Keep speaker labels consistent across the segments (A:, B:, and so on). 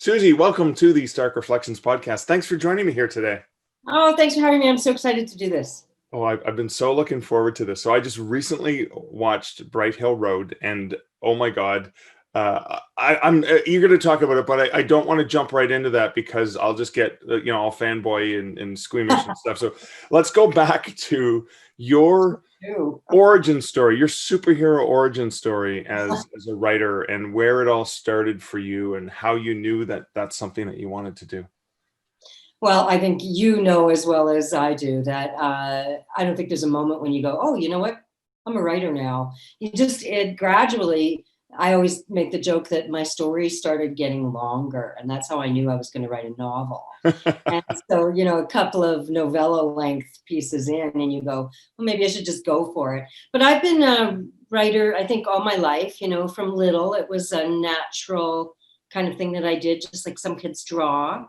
A: Susie, welcome to the Stark Reflections podcast. Thanks for joining me here today.
B: Oh, thanks for having me. I'm so excited to do this.
A: Oh, I've been so looking forward to this. So I just recently watched Bright Hill Road, and oh my God, I'm eager to talk about it, but I don't want to jump right into that because I'll just get all fanboy and squeamish and stuff. So let's go back to your origin story, your superhero origin story as a writer, and where it all started for you, and how you knew that that's something that you wanted to do.
B: Well, I think you know as well as I do that I don't think there's a moment when you go, oh, you know what? I'm a writer now. It gradually, I always make the joke that my stories started getting longer, and that's how I knew I was going to write a novel. And so, a couple of novella length pieces in, and you go, well, maybe I should just go for it. But I've been a writer, I think, all my life, from little. It was a natural kind of thing that I did, just like some kids draw.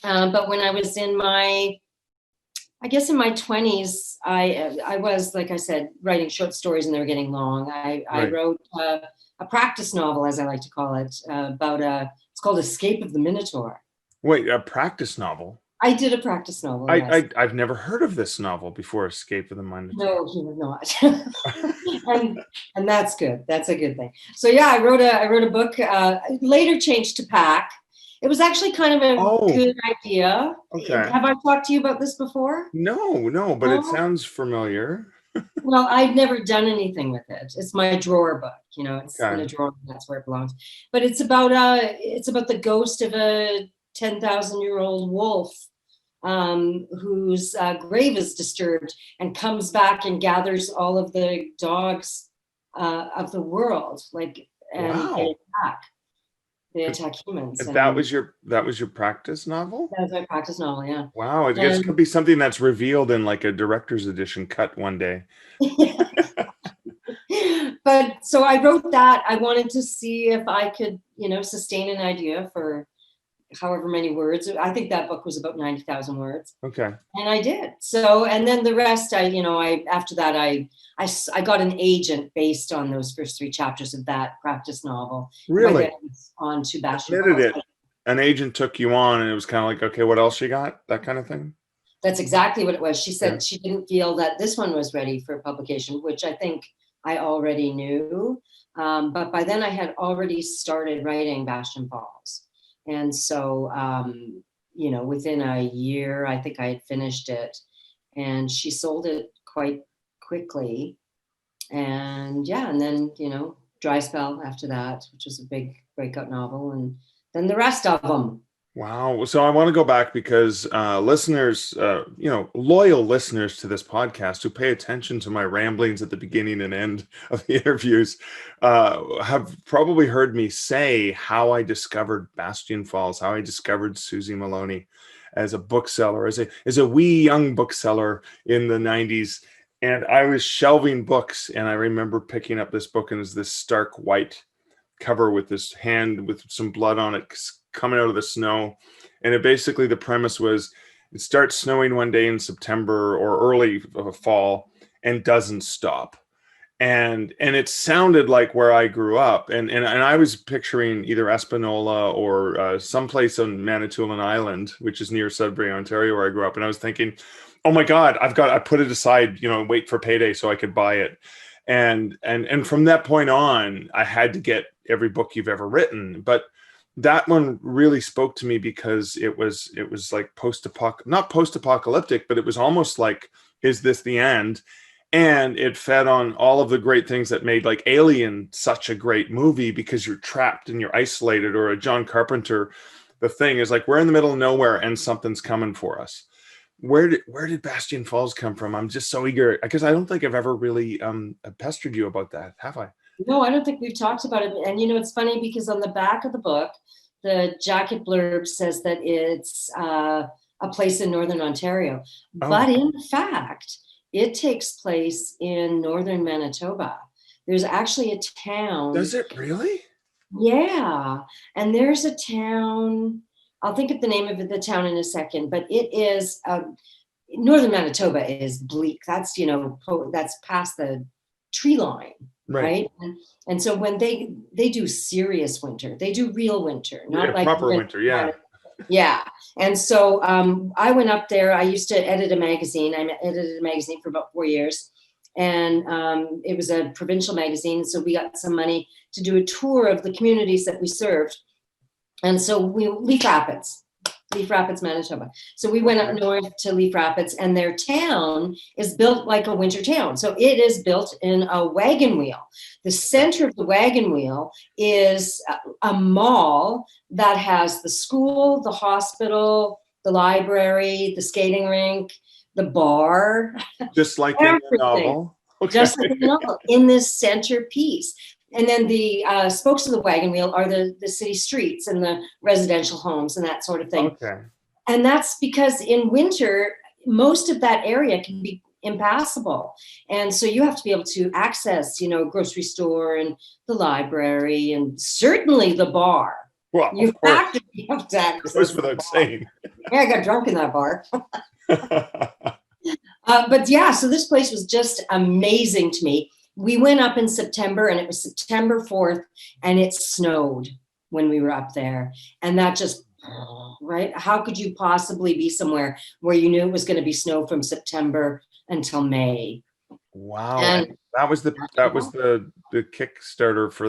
B: But when I was in my 20s, I was, like I said, writing short stories, and they were getting long. I wrote a practice novel, as I like to call it, it's called Escape of the Minotaur.
A: Wait, a practice novel?
B: I did a practice novel. Yes.
A: I've never heard of this novel before, Escape of the Minotaur.
B: No, you have not. and that's good. That's a good thing. So yeah, I wrote a book, later changed to Pack. It was actually kind of a good idea.
A: Okay.
B: Have I talked to you about this before?
A: No, but it sounds familiar.
B: Well, I've never done anything with it. It's my drawer book, it's in a drawer, that's where it belongs. But it's about the ghost of a 10,000-year-old wolf whose grave is disturbed, and comes back and gathers all of the dogs of the world, and they attack. They attack humans.
A: That was your practice novel?
B: That was my practice novel, yeah.
A: Wow, I guess it could be something that's revealed in like a director's edition cut one day.
B: But so I wrote that. I wanted to see if I could, sustain an idea for however many words. I think that book was about 90,000 words.
A: Okay.
B: And I did. So, and then the rest, after that, I got an agent based on those first 3 chapters of that practice novel.
A: Really?
B: On to Bastion Falls.
A: An agent took you on, and it was kind of like, okay, what else you got? That kind of thing?
B: That's exactly what it was. She said she didn't feel that this one was ready for publication, which I think I already knew. But by then I had already started writing Bastion Falls. And so, within a year, I think I had finished it, and she sold it quite quickly. And and then, Dry Spell after that, which was a big breakout novel, and then the rest of them.
A: Wow. So I want to go back because listeners, loyal listeners to this podcast who pay attention to my ramblings at the beginning and end of the interviews have probably heard me say how I discovered Bastion Falls, how I discovered Susie Moloney as a bookseller, as a wee young bookseller in the 90s. And I was shelving books, and I remember picking up this book, and it was this stark white cover with this hand with some blood on it coming out of the snow. And it basically, the premise was, it starts snowing one day in September or early fall and doesn't stop. And it sounded like where I grew up. And I was picturing either Espanola or someplace on Manitoulin Island, which is near Sudbury, Ontario, where I grew up. And I was thinking, oh my God, I put it aside, wait for payday so I could buy it. And from that point on, I had to get every book you've ever written. But that one really spoke to me because it was like not post-apocalyptic, but it was almost like, is this the end? And it fed on all of the great things that made like Alien such a great movie, because you're trapped and you're isolated. Or a John Carpenter, The Thing is like, we're in the middle of nowhere and something's coming for us. Where did Bastion Falls come from? I'm just so eager, because I don't think I've ever really pestered you about that, have I?
B: No, I don't think we've talked about it. And it's funny because on the back of the book, the jacket blurb says that it's a place in Northern Ontario. Oh. But in fact, it takes place in Northern Manitoba. There's actually a town.
A: Does it really?
B: Yeah. And there's a town, I'll think of the name of the town in a second, but it is, Northern Manitoba is bleak. That's, that's past the tree line,
A: Right.
B: right? And so when they do serious winter, they do real winter, not
A: Yeah,
B: like
A: proper winter. Yeah.
B: yeah. And so I went up there. I used to edit a magazine. I edited a magazine for about 4 years. And it was a provincial magazine. So we got some money to do a tour of the communities that we served. And so Leaf Rapids, Manitoba. So we went up north to Leaf Rapids, and their town is built like a winter town. So it is built in a wagon wheel. The center of the wagon wheel is a mall that has the school, the hospital, the library, the skating rink, the bar,
A: Just like in the
B: everything.
A: novel. Okay.
B: Just like in the novel, in this centerpiece. And then the spokes of the wagon wheel are the city streets and the residential homes and that sort of thing.
A: Okay.
B: And that's because in winter, most of that area can be impassable. And so you have to be able to access, grocery store and the library and certainly the bar.
A: Well,
B: You
A: of course.
B: have to be able to access.
A: Goes without saying.
B: Yeah, I got drunk in that bar. But yeah, so this place was just amazing to me. We went up in September, and it was September 4th, and it snowed when we were up there. And that just, right? How could you possibly be somewhere where you knew it was going to be snow from September until May?
A: Wow.
B: And
A: that was the Kickstarter for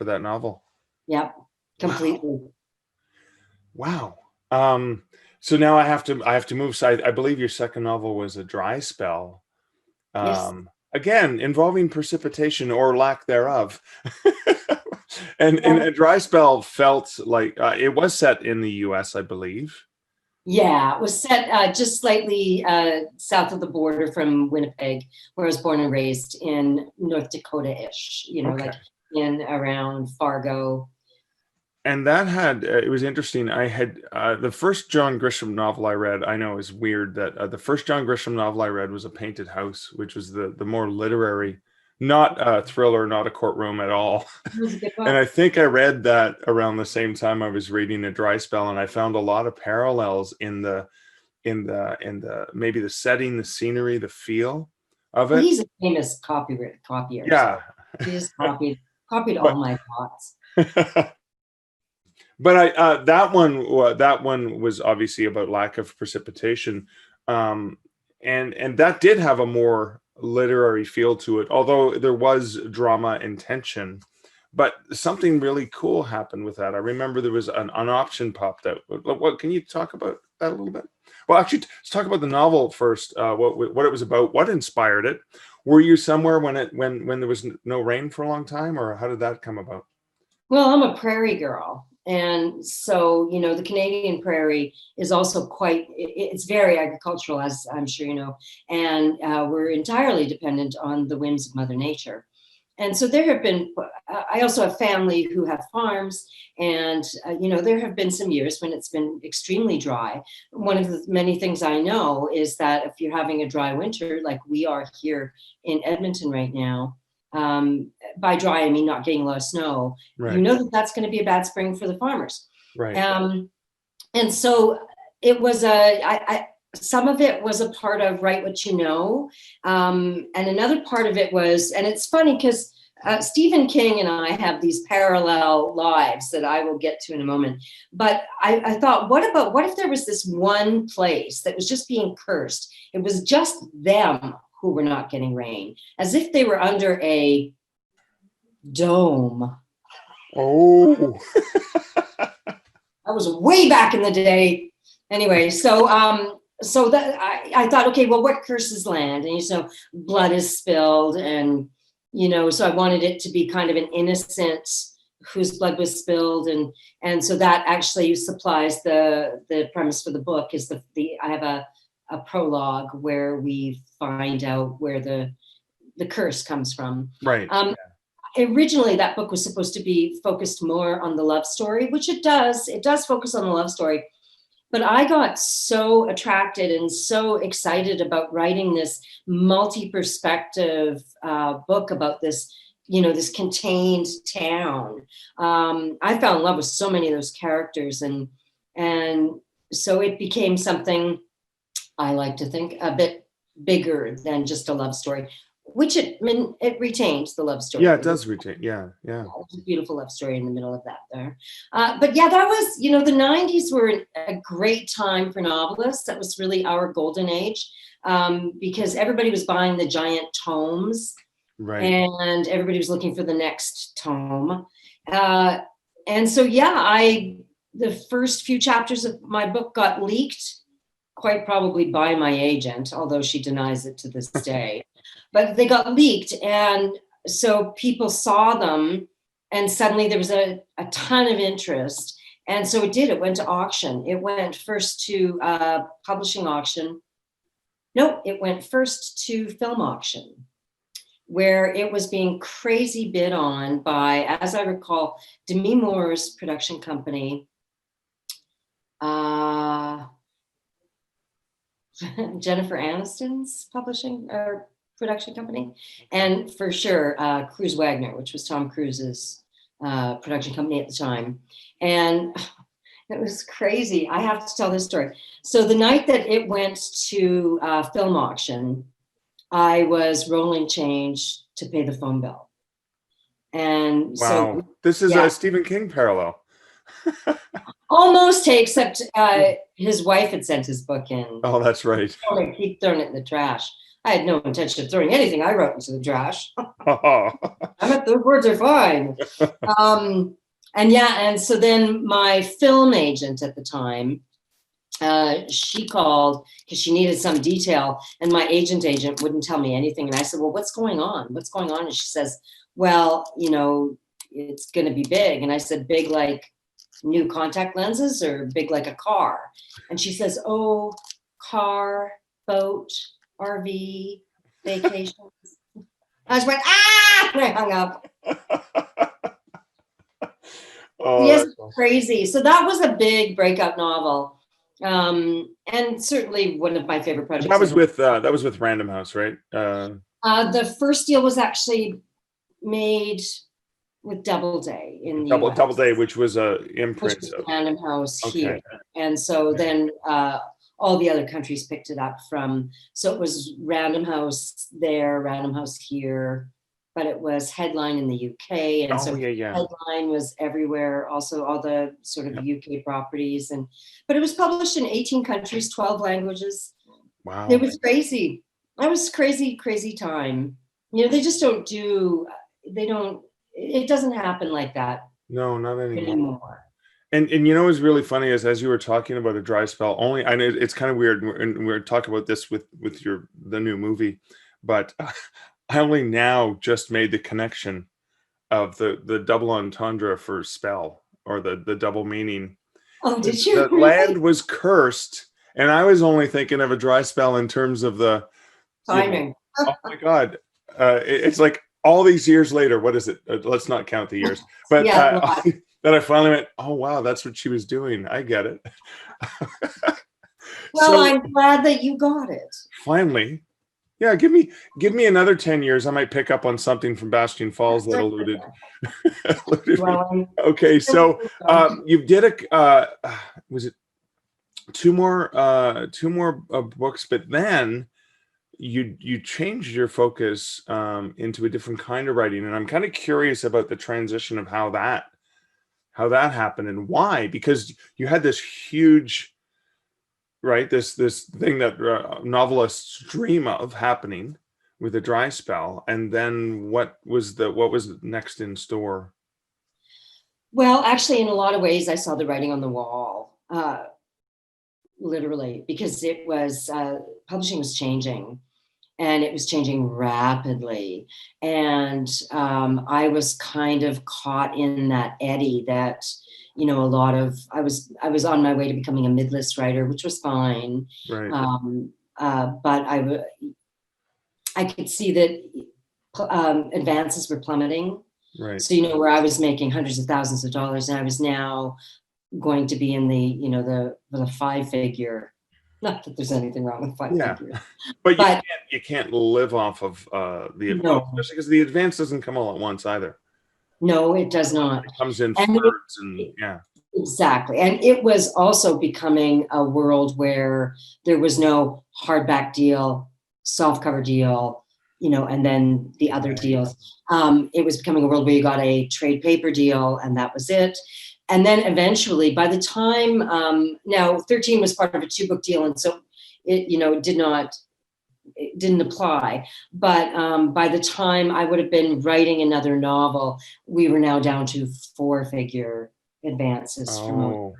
A: that novel.
B: Yep, completely.
A: Wow. So now I have to move. So I believe your second novel was A Dry Spell.
B: Yes.
A: Again, involving precipitation or lack thereof. and A Dry Spell felt like it was set in the US, I believe.
B: Yeah, it was set just slightly south of the border from Winnipeg, where I was born and raised, in North Dakota-ish, like in around Fargo.
A: And that had, it was interesting. I had the first John Grisham novel I read, I know is weird that the first John Grisham novel I read was A Painted House, which was the more literary, not a thriller, not a courtroom at all. And I think I read that around the same time I was reading A Dry Spell, and I found a lot of parallels in the maybe the setting, the scenery, the feel of it.
B: He's a famous copier.
A: Yeah.
B: So he just copied all my thoughts.
A: But that one was obviously about lack of precipitation, and that did have a more literary feel to it, although there was drama and tension. But something really cool happened with that. I remember there was an option popped out. What can you talk about that a little bit? Well, actually, let's talk about the novel first. What it was about, what inspired it. Were you somewhere when there was no rain for a long time, or how did that come about?
B: Well, I'm a prairie girl. And so, the Canadian prairie is also it's very agricultural, as I'm sure you know, and we're entirely dependent on the whims of Mother Nature. And so I also have family who have farms, and, there have been some years when it's been extremely dry. One of the many things I know is that if you're having a dry winter, like we are here in Edmonton right now, by dry, I mean not getting a lot of snow,
A: Right.
B: that's going to be a bad spring for the farmers.
A: Right.
B: And so it was some of it was a part of Write What You Know. And another part of it was, and it's funny because Stephen King and I have these parallel lives that I will get to in a moment. But I thought, what if there was this one place that was just being cursed? It was just them who were not getting rain, as if they were under a dome.
A: Oh.
B: That was way back in the day. Anyway, so that I thought, okay, well, what curses land? And blood is spilled, and so I wanted it to be kind of an innocent whose blood was spilled, and so that actually supplies the premise for the book. Is I have a prologue where we find out where the curse comes from.
A: Right.
B: Originally, that book was supposed to be focused more on the love story, which it does. It does focus on the love story. But I got so attracted and so excited about writing this multi-perspective book about this, this contained town. I fell in love with so many of those characters, and so it became something I like to think a bit bigger than just a love story. which I mean, it retains the love story.
A: Yeah, it does retain. Yeah.
B: It's a beautiful love story in the middle of that there. But yeah, that was, the 90s were a great time for novelists. That was really our golden age, because everybody was buying the giant tomes,
A: Right.
B: and everybody was looking for the next tome. And so, the first few chapters of my book got leaked, quite probably by my agent, although she denies it to this day. But they got leaked, and so people saw them, and suddenly there was a ton of interest. And so it went to auction. It went first to publishing auction. No, it went first to film auction, where it was being crazy bid on by, as I recall, Demi Moore's production company, Jennifer Aniston's publishing or production company, and for sure Cruise Wagner, which was Tom Cruise's production company at the time. And it was crazy. I have to tell this story. So the night that it went to film auction, I was rolling change to pay the phone bill. And
A: wow. So this is a Stephen King parallel.
B: Almost, except his wife had sent his book in.
A: Oh, that's right.
B: I keep throwing it in the trash. I had no intention of throwing anything I wrote into the trash. Those words are fine. And so then my film agent at the time, she called because she needed some detail, and my agent wouldn't tell me anything. And I said, well, what's going on? What's going on? And she says, well, it's going to be big. And I said, big like new contact lenses, or big like a car? And she says, oh, car, boat, RV, vacations. I just went, and I hung up. Yes, crazy. So that was a big breakout novel. And certainly one of my favorite projects.
A: That was with Random House, right?
B: The first deal was actually made with Doubleday in the US.
A: Doubleday, which was a imprint
B: of Random House here, and so then all the other countries picked it up from. So it was Random House there, Random House here, but it was Headline in the UK, and Headline was everywhere. Also, all the sort of UK properties, but it was published in 18 countries, 12 languages.
A: Wow,
B: it was crazy. It was crazy time. They just don't do. They don't. It doesn't happen like that.
A: No, not anymore. And what's really funny is, as you were talking about a dry spell, I know it's kind of weird, and we're talking about this with the new movie, but I only now just made the connection of the double entendre for spell, or the double meaning.
B: Oh, did you?
A: The land was cursed, and I was only thinking of a dry spell in terms of the
B: timing.
A: Oh my God, it's like all these years later. What is it? Let's not count the years, but that I finally went, oh wow, that's what she was doing. I get it.
B: Well, I'm glad that you got it.
A: Finally. Yeah, give me another 10 years. I might pick up on something from Bastion Falls that alluded. Well, okay, so you did was it two more books, but then you changed your focus into a different kind of writing, and I'm kind of curious about the transition of how that happened and why, because you had this huge, right, this thing that novelists dream of happening with a dry spell, and then what was next in store?
B: Well, actually, in a lot of ways, I saw the writing on the wall, literally, because it was publishing was changing, and it was changing rapidly, and I was kind of caught in that eddy that. I was on my way to becoming a mid-list writer, which was fine.
A: Right.
B: But I could see that advances were plummeting.
A: Right.
B: So, where I was making hundreds of thousands of dollars, and I was now going to be in the 5-figure. Not that there's anything wrong with 5-figure.
A: But you can't live off of the advance, especially because the advance doesn't come all at once either.
B: No, it does not.
A: It comes in thirds,
B: Exactly. And it was also becoming a world where there was no hardback deal, softcover deal, and then the other deals. It was becoming a world where you got a trade paper deal, and that was it. And then eventually, by the time, now 13 was part of a 2-book deal, and so it, it didn't apply. But by the time I would have been writing another novel, we were now down to 4-figure advances from.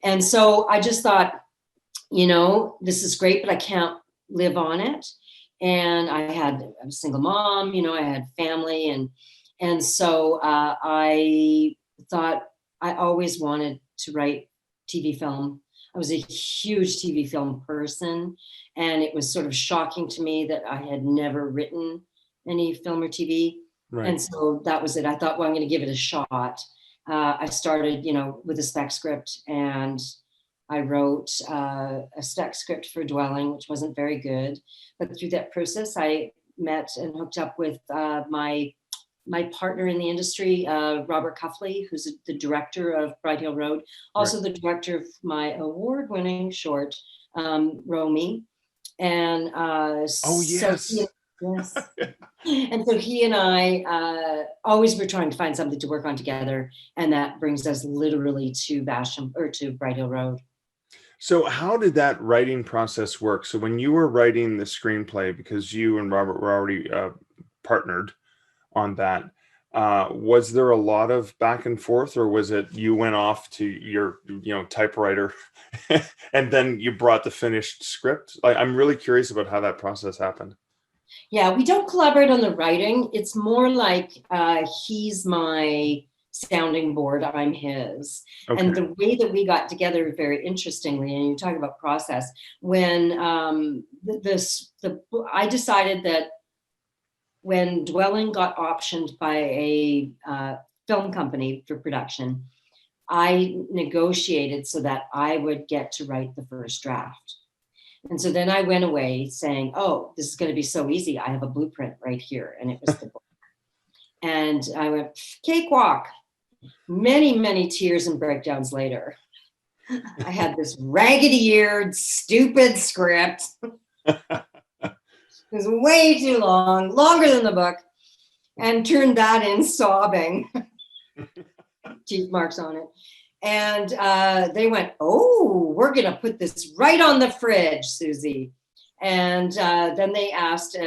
B: And so I just thought, this is great, but I can't live on it. And I'm a single mom, I had family, and so I thought I always wanted to write TV film. I was a huge TV film person, and it was sort of shocking to me that I had never written any film or TV. Right. And so that was it. I thought, well, I'm going to give it a shot. I started, with a spec script, and I wrote a spec script for Dwelling, which wasn't very good. But through that process, I met and hooked up with my partner in the industry, Robert Cuffley, who's the director of Bright Hill Road, also the director of my award-winning short, Romy. And yes. Yes. And so he and I always were trying to find something to work on together. And that brings us literally to Bright Hill Road.
A: So how did that writing process work? So when you were writing the screenplay, because you and Robert were already partnered on that, was there a lot of back and forth, or was it you went off to your typewriter and then you brought the finished script? I'm really curious about how that process happened.
B: Yeah, we don't collaborate on the writing. It's more like he's my sounding board, I'm his. Okay. And the way that we got together, very interestingly, and you talk about process, when I decided that when Dwelling got optioned by a film company for production, I negotiated so that I would get to write the first draft. And so then I went away saying, oh, this is going to be so easy. I have a blueprint right here. And it was the book. And I went, cakewalk. Many, many tears and breakdowns later, I had this raggedy-eared, stupid script. It was way too long, longer than the book, and turned that in sobbing. Teeth marks on it. And they went, oh, we're going to put this right on the fridge, Susie. And then they asked,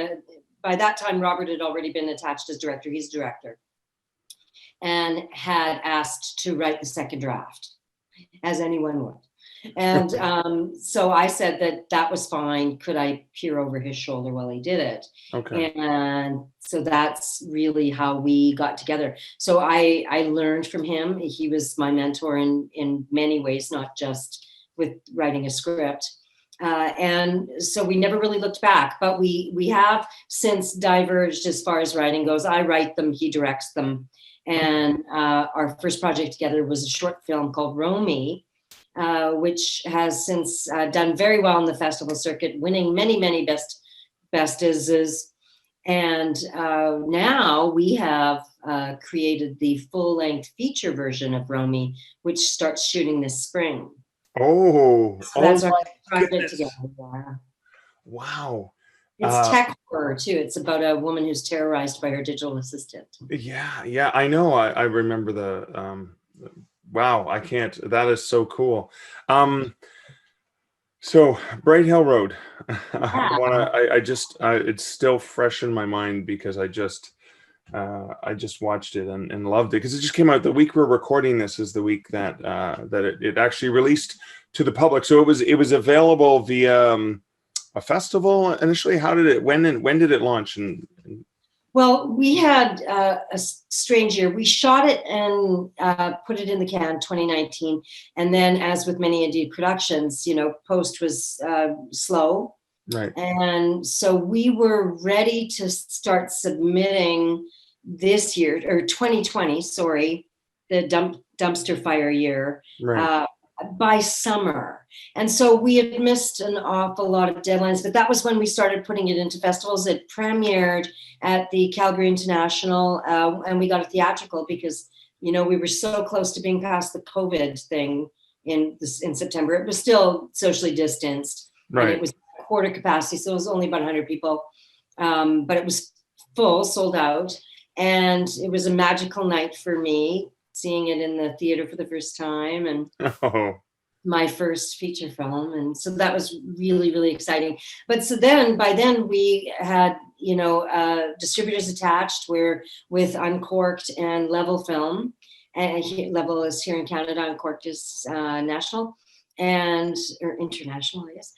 B: by that time, Robert had already been attached as director. He's director. And had asked to write the second draft, as anyone would. And so I said that was fine. Could I peer over his shoulder while he did it? Okay. And so that's really how we got together. So I learned from him. He was my mentor in many ways, not just with writing a script. And so we never really looked back, but we have since diverged as far as writing goes. I write them, he directs them. And our first project together was a short film called Romy, which has since done very well in the festival circuit, winning many, many besties. And now we have created the full-length feature version of Romy, which starts shooting this spring.
A: Oh,
B: so that's our project together. Yeah.
A: Wow.
B: It's tech horror too. It's about a woman who's terrorized by her digital assistant.
A: Yeah, I know. I remember the wow, I can't. That is so cool. So Bright Hill Road. I just it's still fresh in my mind because I just watched it and loved it, because it just came out the week we're recording this is the week that it actually released to the public. So it was available via a festival initially. When did it launch?
B: Well, we had a strange year. We shot it and put it in the can 2019. And then, as with many indie productions, post was slow. Right. And so we were ready to start submitting this year, or 2020, sorry, the dumpster fire year. Right. By summer. And so we had missed an awful lot of deadlines, but that was when we started putting it into festivals. It premiered at the Calgary International, and we got a theatrical because, we were so close to being past the COVID thing in September. It was still socially distanced, right. And it was quarter capacity, so it was only about 100 people. but it was full, sold out. And it was a magical night for me, seeing it in the theater for the first time, and
A: Oh,
B: my first feature film. And so that was really, really exciting. But so then, by then we had, distributors attached, where with Uncorked and Level Film, and Level is here in Canada, Uncorked is national or international, I guess.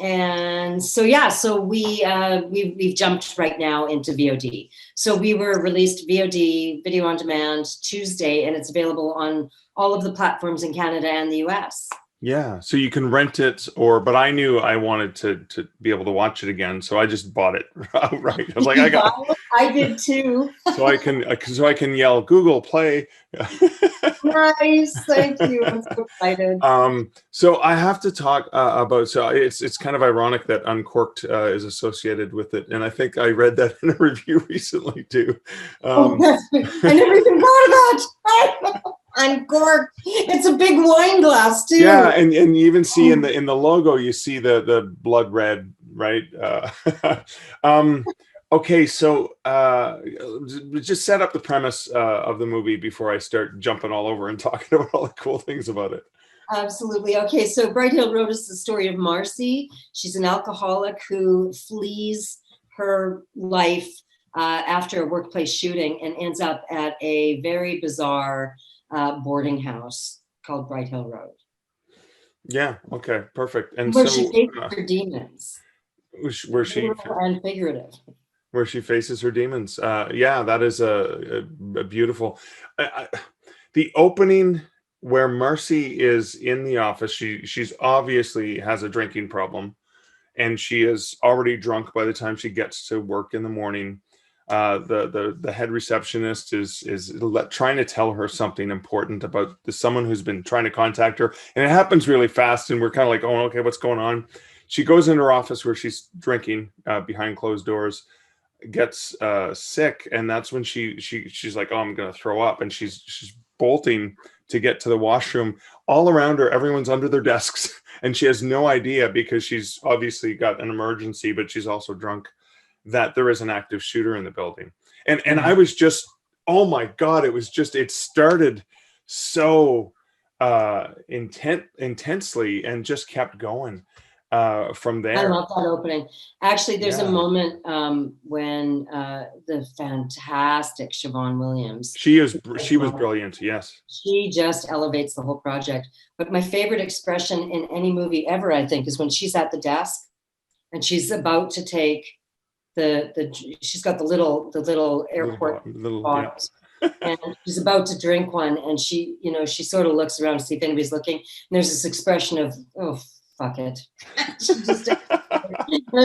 B: And so so we've jumped right now into VOD. So we were released VOD, video on demand, Tuesday, and it's available on all of the platforms in Canada and the US.
A: yeah. So you can rent it, but I knew I wanted to be able to watch it again, so I just bought it outright. I was like,
B: I did too.
A: so I can yell Google Play.
B: Nice, thank you. I'm so excited.
A: So I have to talk about. So it's kind of ironic that Uncorked is associated with it, and I think I read that in a review recently too.
B: I never even thought of that. Uncorked. It's a big wine glass too.
A: Yeah, and you even see in the logo, you see the blood red, right? Okay, so just set up the premise of the movie before I start jumping all over and talking about all the cool things about it.
B: Absolutely. Okay, so Bright Hill Road is the story of Marcy. She's an alcoholic who flees her life after a workplace shooting and ends up at a very bizarre boarding house called Bright Hill Road.
A: Yeah. Okay. Perfect. And
B: where
A: so
B: she faces her demons,
A: where she
B: literal and figurative.
A: Where she faces her demons. Yeah, that is a beautiful. The opening where Marcy is in the office. She's obviously has a drinking problem, and she is already drunk by the time she gets to work in the morning. The head receptionist is trying to tell her something important about someone who's been trying to contact her, and it happens really fast, and we're kind of like, oh, okay, what's going on? She goes into her office where she's drinking behind closed doors, gets sick, and that's when she's like, oh, I'm gonna throw up, and she's bolting to get to the washroom. All around her, everyone's under their desks, and she has no idea, because she's obviously got an emergency, but she's also drunk, that there is an active shooter in the building. And I was just, oh my God, it started so intensely and just kept going from there.
B: I love that opening. Actually, there's a moment when the fantastic Siobhan Williams.
A: She was brilliant. Yes.
B: She just elevates the whole project. But my favorite expression in any movie ever, I think, is when she's at the desk and she's about to take she's got the little airport bottles. Yeah. And she's about to drink one, and she sort of looks around to see if anybody's looking. And there's this expression of, oh, fuck it. This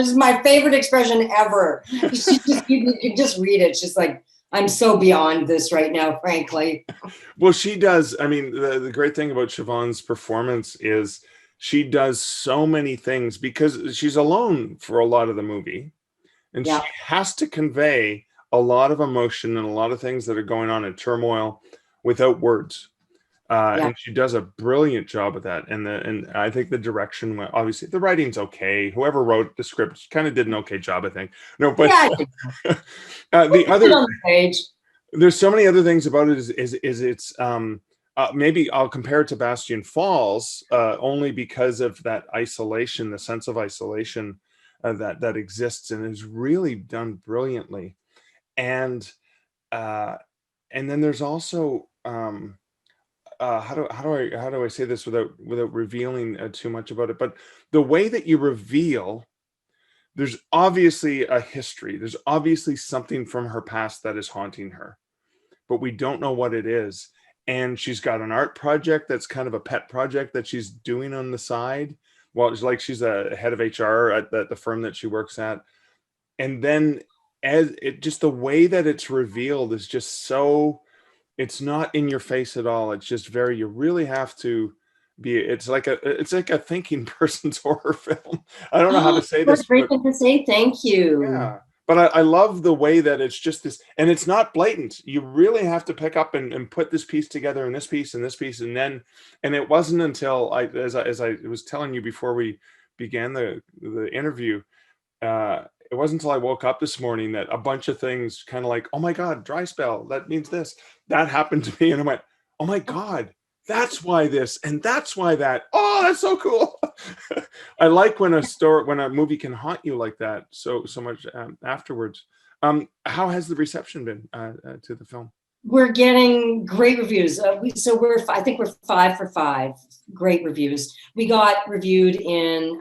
B: is my favorite expression ever. You can just read it. She's like, I'm so beyond this right now, frankly.
A: Well, she does. I mean, the great thing about Siobhan's performance is she does so many things, because she's alone for a lot of the movie. And she has to convey a lot of emotion and a lot of things that are going on in turmoil without words. And she does a brilliant job of that. And I think the direction, obviously the writing's okay. Whoever wrote the script kind of did an okay job, I think. No, but the other
B: on the page.
A: There's so many other things about it. It's maybe I'll compare it to Bastion Falls only because of that isolation, the sense of isolation that exists, and is really done brilliantly. And then there's also how do I say this without revealing too much about it? But the way that you reveal, there's obviously a history. There's obviously something from her past that is haunting her, but we don't know what it is. And she's got an art project that's kind of a pet project that she's doing on the side. Well, it's like she's a head of HR at the firm that she works at. And then just the way that it's revealed is just so, it's not in your face at all. It's just you really have to be, it's like a thinking person's horror film. I don't know how to say this.
B: Great thing to say. Thank you.
A: Yeah. But I love the way that it's just this, and it's not blatant. You really have to pick up and put this piece together, and this piece and this piece, and it wasn't until as I was telling you before we began the interview, it wasn't until I woke up this morning that a bunch of things kind of like, oh my God, dry spell, that means this. That happened to me. And I went, oh my God, that's why this, and that's why that. Oh, that's so cool. I like when a movie can haunt you like that so much afterwards. How has the reception been to the film?
B: We're getting great reviews. I think we're 5 for 5 great reviews. We got reviewed in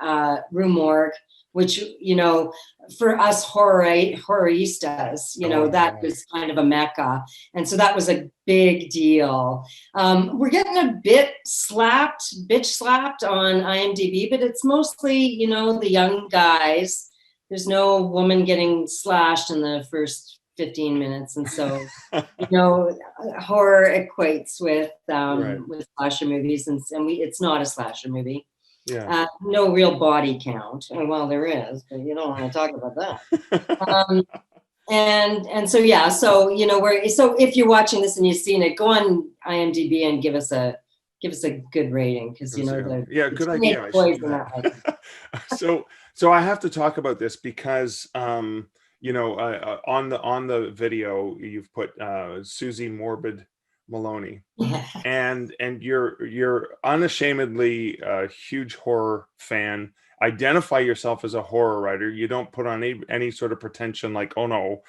B: Rue Morgue, which, you know, for us horroristas, you know, that was kind of a mecca. And so that was a big deal. We're getting a bit bitch slapped on IMDb, but it's mostly, you know, the young guys. There's no woman getting slashed in the first 15 minutes. And so, you know, horror equates with slasher movies, and it's not a slasher movie.
A: Yeah.
B: No real body count. Well, there is, but you don't want to talk about that. And so, yeah, so, you know, so if you're watching this and you've seen it, go on IMDb and give us a good rating, because, you know,
A: good idea. So I have to talk about this because you know, on the video you've put Susie Moloney, and you're unashamedly a huge horror fan. Identify yourself as a horror writer. You don't put on any sort of pretension like, oh no.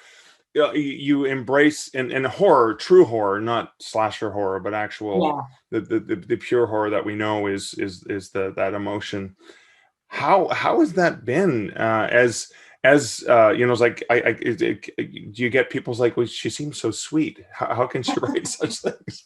A: You embrace in horror, true horror, not slasher horror, but actual the pure horror that we know is that emotion. How has that been you know, it's like do you get people's like, well, she seems so sweet, how can she write such things?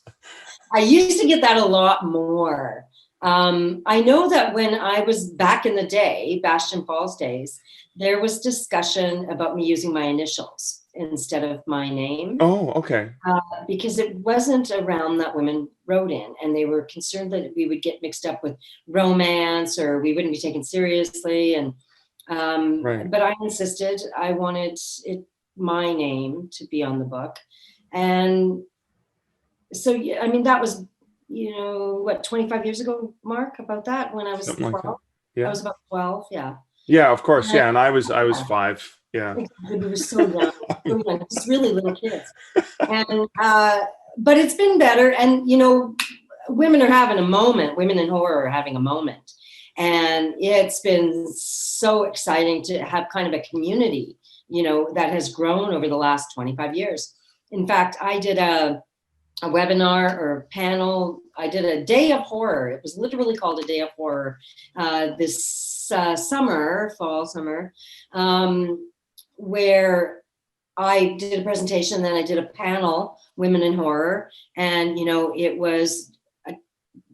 B: I used to get that a lot more. I know that when I was back in the day, Bastion Falls days, there was discussion about me using my initials instead of my name.
A: Oh, okay.
B: Because it wasn't a realm that women wrote in, and they were concerned that we would get mixed up with romance or we wouldn't be taken seriously. And but I insisted I wanted my name to be on the book. And so, yeah, I mean, that was, you know, what, 25 years ago, Mark, about that, when I was 12. Like I was about 12.
A: Yeah, of course. Yeah. And I was 5. Yeah.
B: We were so young, just really little kids. And but it's been better. And, you know, women are having a moment. Women in horror are having a moment. And it's been so exciting to have kind of a community, you know, that has grown over the last 25 years. In fact, I did a webinar or panel. I did a day of horror. It was literally called a day of horror this fall summer, where I did a presentation, then I did a panel, Women in Horror. And, you know, it was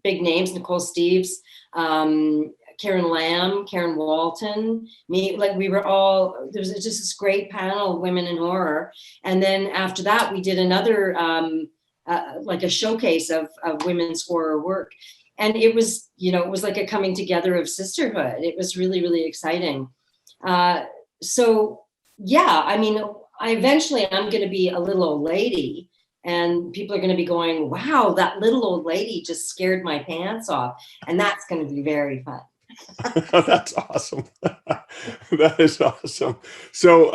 B: big names, Nicole Steves, Karen Lamb, Karen Walton, me, like we were all, there was just this great panel of women in horror. And then after that, we did another, like a showcase of women's horror work. And it was, you know, it was like a coming together of sisterhood. It was really, really exciting. So yeah, I mean, eventually I'm going to be a little old lady, and people are going to be going, wow, that little old lady just scared my pants off. And that's going to be very fun.
A: That's awesome. That is awesome. So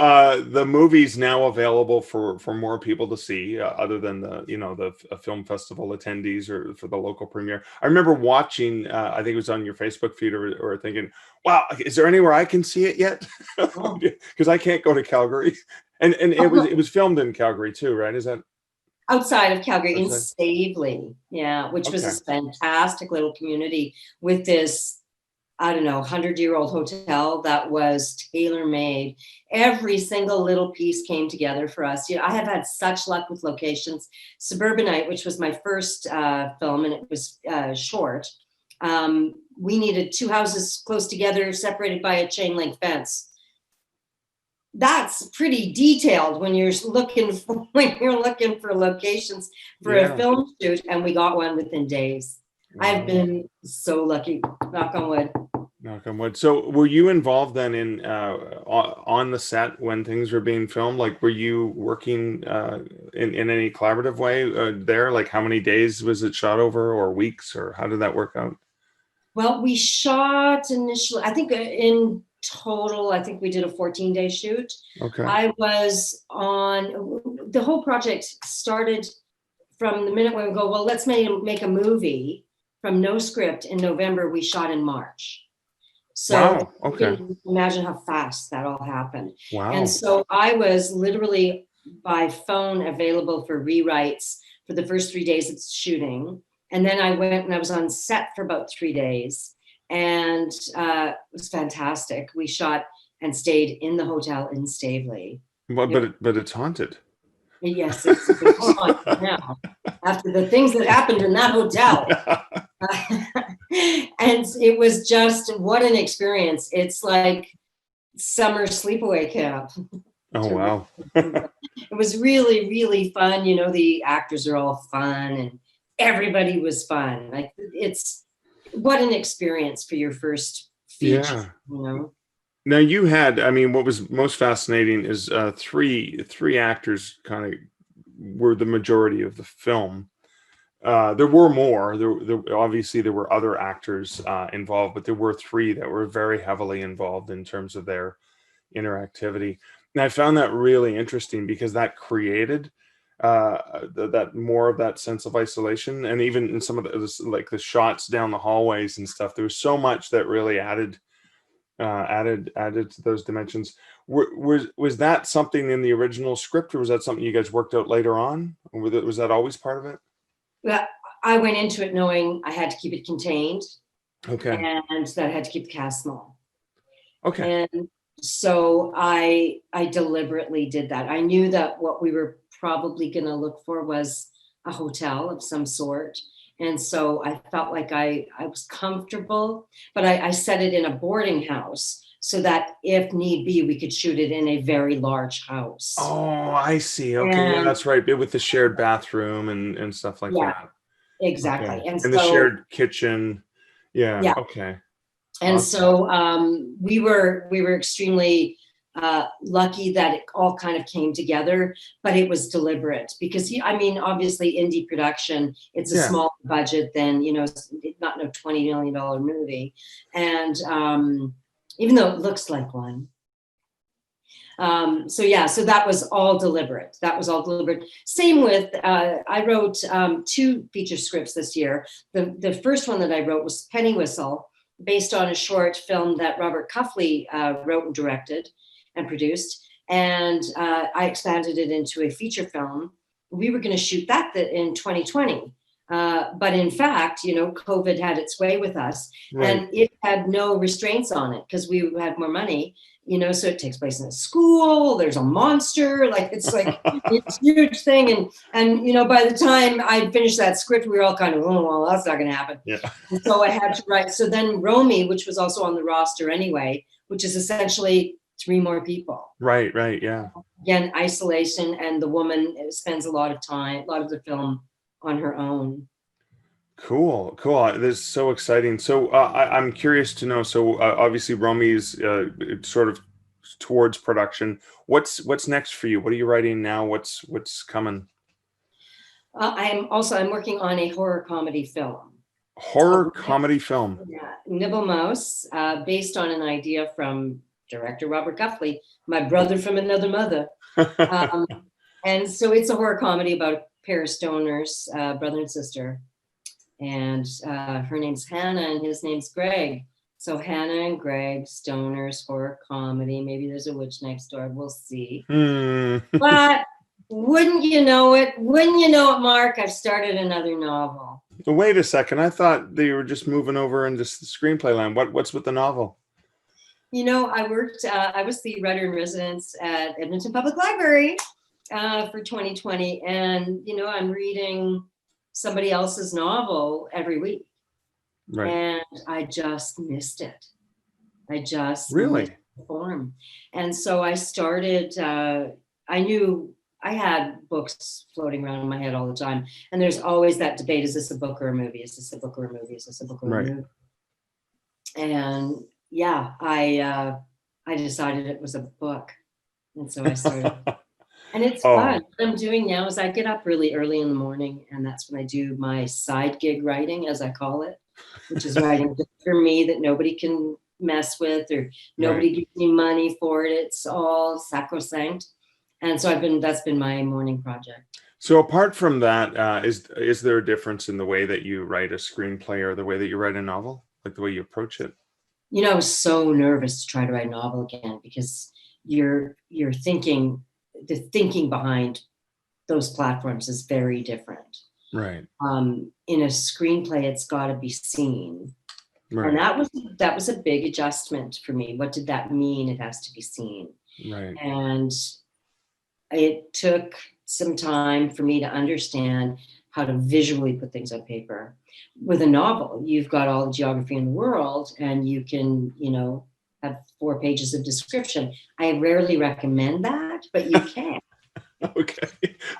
A: the movie's now available for more people to see, other than the, you know, the film festival attendees or for the local premiere. I remember watching, I think it was on your Facebook feed, or thinking, wow, is there anywhere I can see it yet? Because I can't go to Calgary. And it was filmed in Calgary too, right? Is that
B: outside of Calgary, in Stavely, which was a fantastic little community with this, I don't know, 100-year-old hotel that was tailor-made. Every single little piece came together for us. You know, I have had such luck with locations. Suburbanite, which was my first film, and it was short. We needed 2 houses close together, separated by a chain link fence. That's pretty detailed when you're looking for locations for a film shoot, and we got one within days. Wow. I've been so lucky. Knock on wood.
A: Knock on wood. So were you involved then in on the set when things were being filmed? Like, were you working in any collaborative way there? Like, how many days was it shot over, or weeks, or how did that work out?
B: Well, we shot initially, I think in total, I think we did a 14-day shoot.
A: Okay.
B: I was on, the whole project started from the minute when we go, well, let's make a movie. From no script in November, we shot in March. So
A: Wow.
B: you
A: Okay.
B: can imagine how fast that all happened.
A: Wow.
B: And so I was literally by phone available for rewrites for the first 3 days of shooting. And then I went and I was on set for about 3 days. And it was fantastic. We shot and stayed in the hotel in Stavely.
A: But it's haunted.
B: Yes, it's haunted now after the things that happened in that hotel. And it was just, what an experience. It's like summer sleepaway camp.
A: Oh, wow.
B: It was really, really fun. You know, the actors are all fun and everybody was fun. Like, it's, what an experience for your first feature,
A: Yeah.
B: you know?
A: Now you had, I mean, what was most fascinating is three actors kind of were the majority of the film. There were more. There obviously there were other actors involved, but there were three that were very heavily involved in terms of their interactivity. And I found that really interesting because that created that more of that sense of isolation, and even in some of the like the shots down the hallways and stuff, there was so much that really added to those dimensions. Was that something in the original script, or was that something you guys worked out later on, or was that always part of it?
B: Well, I went into it knowing I had to keep it contained,
A: Okay.
B: and that I had to keep the cast small.
A: Okay.
B: And so I deliberately did that. I knew that what we were probably going to look for was a hotel of some sort. And so I felt like I was comfortable, but I set it in a boarding house so that if need be, we could shoot it in a very large house.
A: Oh, I see. Okay, yeah,
B: And
A: that's right. With the shared bathroom and stuff like
B: yeah,
A: that.
B: exactly.
A: Okay.
B: And
A: And the
B: so,
A: shared kitchen. Yeah.
B: yeah.
A: Okay.
B: And
A: Awesome.
B: so we were extremely lucky that it all kind of came together, but it was deliberate because, I mean, obviously indie production, it's a
A: Yeah.
B: smaller budget than, you know, not no $20 million movie. And even though it looks like one. So yeah, so that was all deliberate. Same with, I wrote 2 feature scripts this year. The first one that I wrote was Penny Whistle, based on a short film that Robert Cuffley wrote and directed and produced. And I expanded it into a feature film. We were going to shoot that in 2020. But in fact, you know, COVID had its way with us,
A: Right.
B: and it had no restraints on it because we had more money, you know, so it takes place in a school. There's a monster, like it's like it's a huge thing. And, you know, by the time I finished that script, we were all kind of, oh, well, that's not going to happen.
A: Yeah.
B: And so I had to write. So then Romy, which was also on the roster anyway, which is essentially 3 more people.
A: Right. Right. Yeah.
B: Again, isolation, and the woman spends a lot of the film on her own.
A: Cool. This is so exciting. So I'm curious to know. So obviously Romy's sort of towards production. What's next for you? What are you writing now? What's coming?
B: I'm working on a horror comedy film.
A: Comedy film.
B: Yeah, Nibble Mouse, based on an idea from director Robert Cuffley, my brother from another mother. And so it's a horror comedy about a pair of stoners, brother and sister. And her name's Hannah and his name's Greg. So Hannah and Greg, stoners, horror comedy. Maybe there's a witch next door. We'll see. But wouldn't you know it, Mark, I've started another novel.
A: Wait a second. I thought they were just moving over into the screenplay line. What's with the novel?
B: You know, I was the writer in residence at Edmonton Public Library for 2020. And, you know, I'm reading somebody else's novel every week.
A: Right.
B: And I just missed it.
A: Really?
B: Missed the form. And so I started, I knew I had books floating around in my head all the time. And there's always that debate, is this a book or a movie? Is this a book or a movie? Is this a book or a movie? And yeah, I decided it was a book. And so I started. And it's fun. What I'm doing now is I get up really early in the morning, and that's when I do my side gig writing, as I call it, which is writing just for me that nobody can mess with, or nobody gives me money for it. It's all sacrosanct. And so that's been my morning project.
A: So apart from that, is there a difference in the way that you write a screenplay or the way that you write a novel, like the way you approach it?
B: I was so nervous to try to write a novel again, because you're thinking, the thinking behind those platforms is very different.
A: Right.
B: In a screenplay, it's got to be seen.
A: Right.
B: And that was a big adjustment for me. What did that mean? It has to be seen.
A: Right.
B: And it took some time for me to understand how to visually put things on paper. With a novel, you've got all the geography in the world, and you can, have 4 pages of description. I rarely recommend that, but you can.
A: Okay.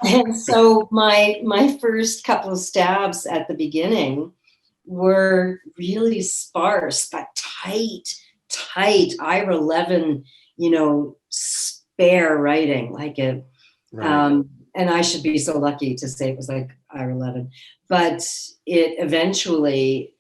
B: And so my first couple of stabs at the beginning were really sparse, but tight, Ira 11, spare writing, like it.
A: Right.
B: And I should be so lucky to say it was like Ira 11, but it eventually,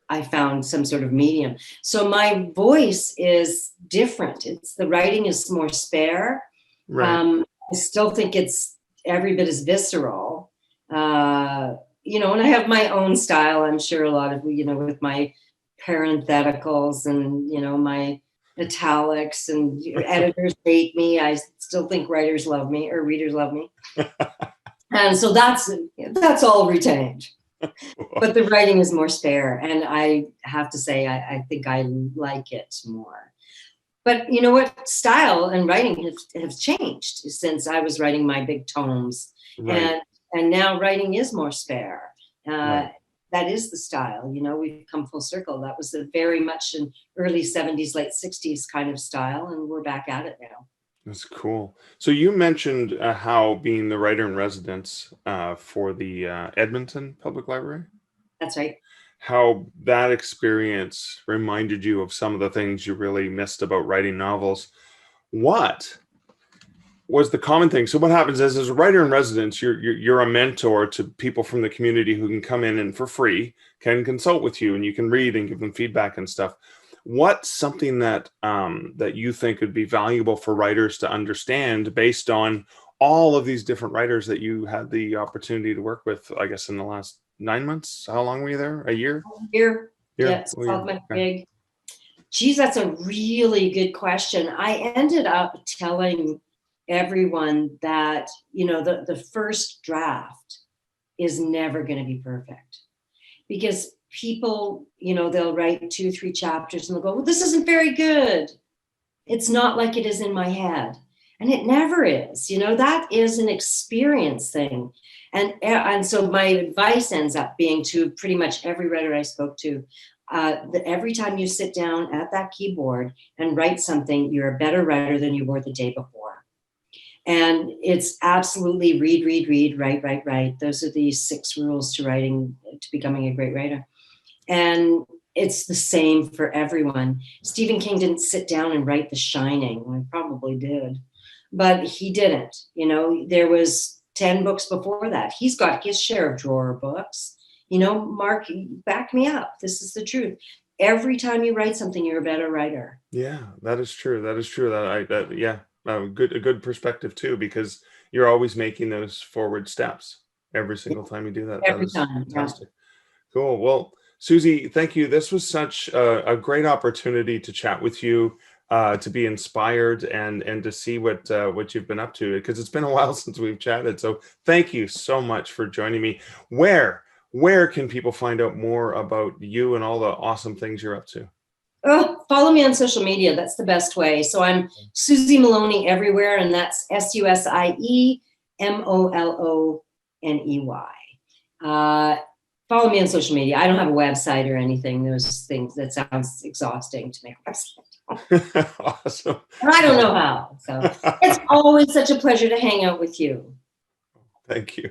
B: I found some sort of medium. So my voice is different. The writing is more spare.
A: Right.
B: I still think it's every bit as visceral, and I have my own style. I'm sure a lot of, with my parentheticals and, my italics, and editors hate me. I still think writers love me, or readers love me. And so that's all retained. But the writing is more spare. And I have to say, I think I like it more. But you know what? Style and writing have changed since I was writing my big tomes.
A: Right.
B: And now writing is more spare.
A: Right.
B: That is the style. We've come full circle. That was very much an early 70s, late 60s kind of style. And we're back at it now.
A: That's cool. So you mentioned how being the writer in residence for the Edmonton Public Library.
B: That's right.
A: How that experience reminded you of some of the things you really missed about writing novels. What was the common thing? So what happens is, as a writer in residence, you're a mentor to people from the community who can come in and for free can consult with you, and you can read and give them feedback and stuff. What's something that that you think would be valuable for writers to understand based on all of these different writers that you had the opportunity to work with, I guess, in the last 9 months? How long were you there? A year?
B: Year.
A: Yeah.
B: Yes. Big. Geez, that's a really good question. I ended up telling everyone that, the first draft is never going to be perfect, because people, they'll write 2-3 chapters and they'll go, well, this isn't very good. It's not like it is in my head. And it never is. That is an experience thing. And so my advice ends up being to pretty much every writer I spoke to, that every time you sit down at that keyboard and write something, you're a better writer than you were the day before. And it's absolutely read, write. Those are the 6 rules to becoming a great writer. And it's the same for everyone. Stephen King didn't sit down and write The Shining. Well, he probably did, but he didn't. There was 10 books before that. He's got his share of drawer books. Mark, back me up. This is the truth. Every time you write something, you're a better writer.
A: Yeah, that is true. A good perspective too, because you're always making those forward steps every single time you do that.
B: Every
A: That is
B: time.
A: fantastic. Yeah. Cool. Well, Susie, thank you. This was such a great opportunity to chat with you, to be inspired and to see what you've been up to, because it's been a while since we've chatted. So thank you so much for joining me. Where can people find out more about you and all the awesome things you're up to?
B: Oh, follow me on social media. That's the best way. So I'm Susie Moloney everywhere, and that's SUSIE MOLONEY. Follow me on social media. I don't have a website or anything. Those things, that sounds exhausting to make a website.
A: Awesome.
B: I don't know how. So it's always such a pleasure to hang out with you.
A: Thank you.